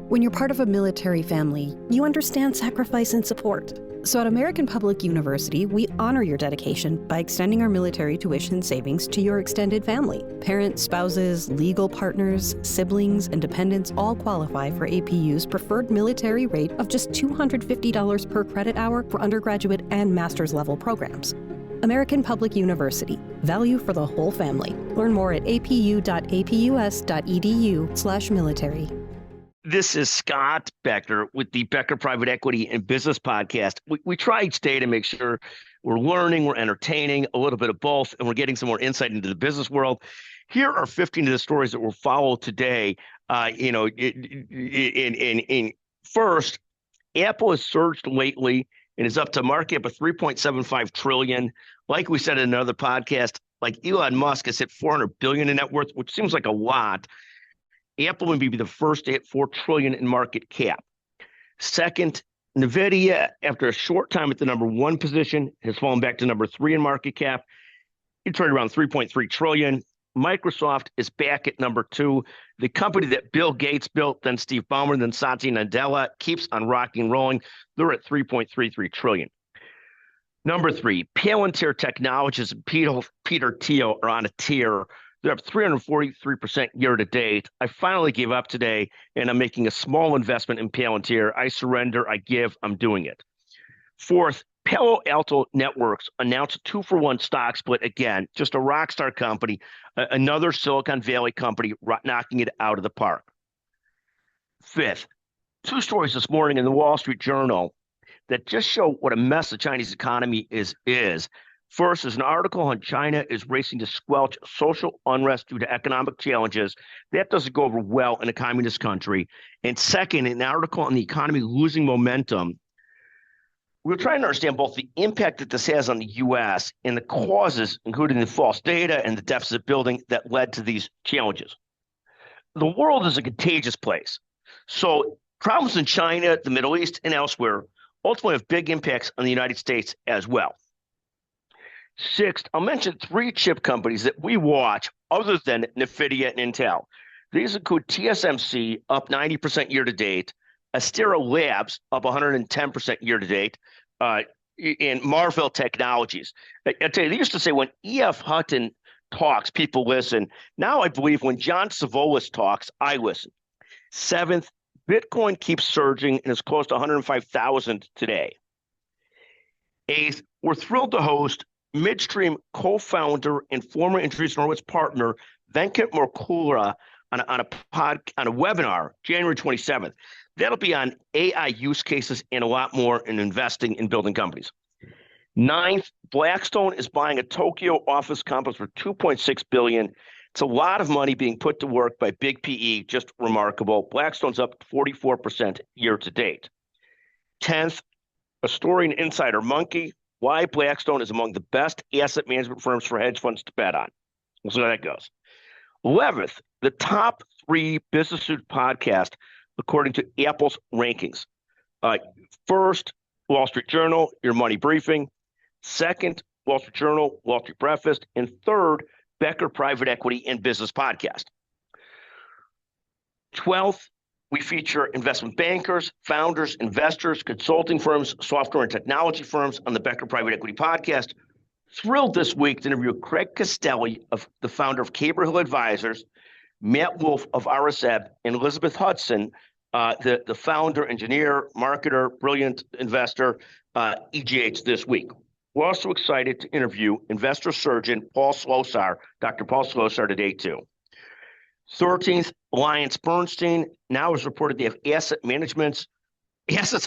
When you're part of a military family, you understand sacrifice and support. So at American Public University, we honor your dedication by extending our military tuition savings to your extended family. Parents, spouses, legal partners, siblings, and dependents all qualify for APU's preferred military rate of just $250 per credit hour for undergraduate and master's level programs. American Public University. Value for the whole family. Learn more at apu.apus.edu/military. This is Scott Becker with the Becker Private Equity and Business Podcast. We try each day to make sure we're learning, we're entertaining, a little bit of both, and we're getting some more insight into the business world. Here are 15 of the stories that we'll follow today. First, Apple has surged lately and is up to market of $3.75 trillion. Like we said in another podcast, like Elon Musk has hit $400 billion in net worth, which seems like a lot. Apple would be the first to hit $4 trillion in market cap. Second, NVIDIA, after a short time at the number one position, has fallen back to number 3 in market cap. It's right around $3.3 trillion. Microsoft is back at number 2. The company that Bill Gates built, then Steve Ballmer, then Satya Nadella, keeps on rocking and rolling. They're at $3.33 trillion. Number 3, Palantir Technologies and Peter Thiel are on a tear. They're up 343% year to date. I finally gave up today, and I'm making a small investment in Palantir. I surrender, I give, I'm doing it. Fourth, Palo Alto Networks announced a 2-for-1 stock split again, just a rock star company, another Silicon Valley company knocking it out of the park. Fifth, 2 stories this morning in the Wall Street Journal that just show what a mess the Chinese economy is. First is an article on China is racing to squelch social unrest due to economic challenges. That doesn't go over well in a communist country. And second, an article on the economy losing momentum. We're trying to understand both the impact that this has on the U.S. and the causes, including the false data and the deficit building that led to these challenges. The world is a contagious place. So problems in China, the Middle East, and elsewhere ultimately have big impacts on the United States as well. Sixth, I'll mention 3 chip companies that we watch other than NVIDIA and Intel. These include TSMC, up 90% year to date, Astera Labs, up 110% year to date, and Marvell Technologies. I tell you, they used to say when E.F. Hutton talks, people listen. Now I believe when John Savolas talks, I listen. Seventh, Bitcoin keeps surging and is close to 105,000 today. Eighth, we're thrilled to host Midstream co-founder and former Andreessen Horowitz partner Venkat Merkula on a webinar January 27th. That'll be on AI use cases and a lot more in investing in building companies. Ninth, Blackstone is buying a Tokyo office complex for $2.6 billion. It's a lot of money being put to work by big PE, just remarkable. Blackstone's up 44% year to date. 10th, a story in Insider Monkey, why Blackstone is among the best asset management firms for hedge funds to bet on. We'll see how that goes. 11th, the top 3 business suit podcast according to Apple's rankings. First, Wall Street Journal, Your Money Briefing. Second, Wall Street Journal, Wall Street Breakfast. And third, Becker Private Equity and Business Podcast. 12th, we feature investment bankers, founders, investors, consulting firms, software and technology firms on the Becker Private Equity Podcast. Thrilled this week to interview Craig Castelli, the founder of Caber-Hill Advisors, Matt Wolf of RSEB, and Elizabeth Hudson, the founder, engineer, marketer, brilliant investor, EGH this week. We're also excited to interview investor surgeon Paul Slosar, Dr. Paul Slosar today too. 13th, Alliance Bernstein now has reported they have assets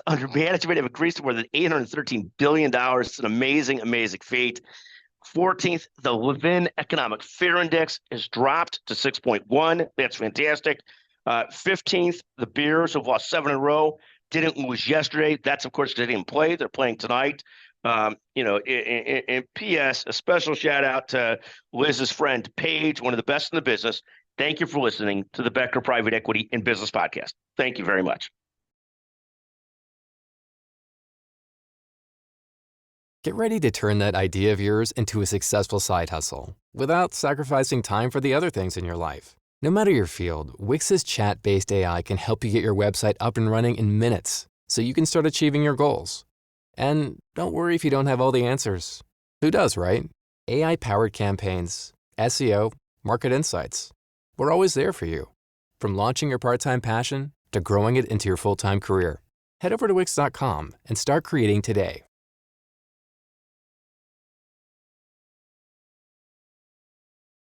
under management have increased to more than $813 billion. It's an amazing, amazing feat. 14th, the Levin Economic Fear Index has dropped to 6.1. That's fantastic. 15th, the Bears have lost 7 in a row. Didn't lose yesterday. That's, of course, they didn't play. They're playing tonight. In P.S., a special shout out to Liz's friend, Paige, one of the best in the business. Thank you for listening to the Becker Private Equity and Business Podcast. Thank you very much. Get ready to turn that idea of yours into a successful side hustle without sacrificing time for the other things in your life. No matter your field, Wix's chat-based AI can help you get your website up and running in minutes so you can start achieving your goals. And don't worry if you don't have all the answers. Who does, right? AI-powered campaigns, SEO, market insights. We're always there for you. From launching your part-time passion to growing it into your full-time career. Head over to Wix.com and start creating today.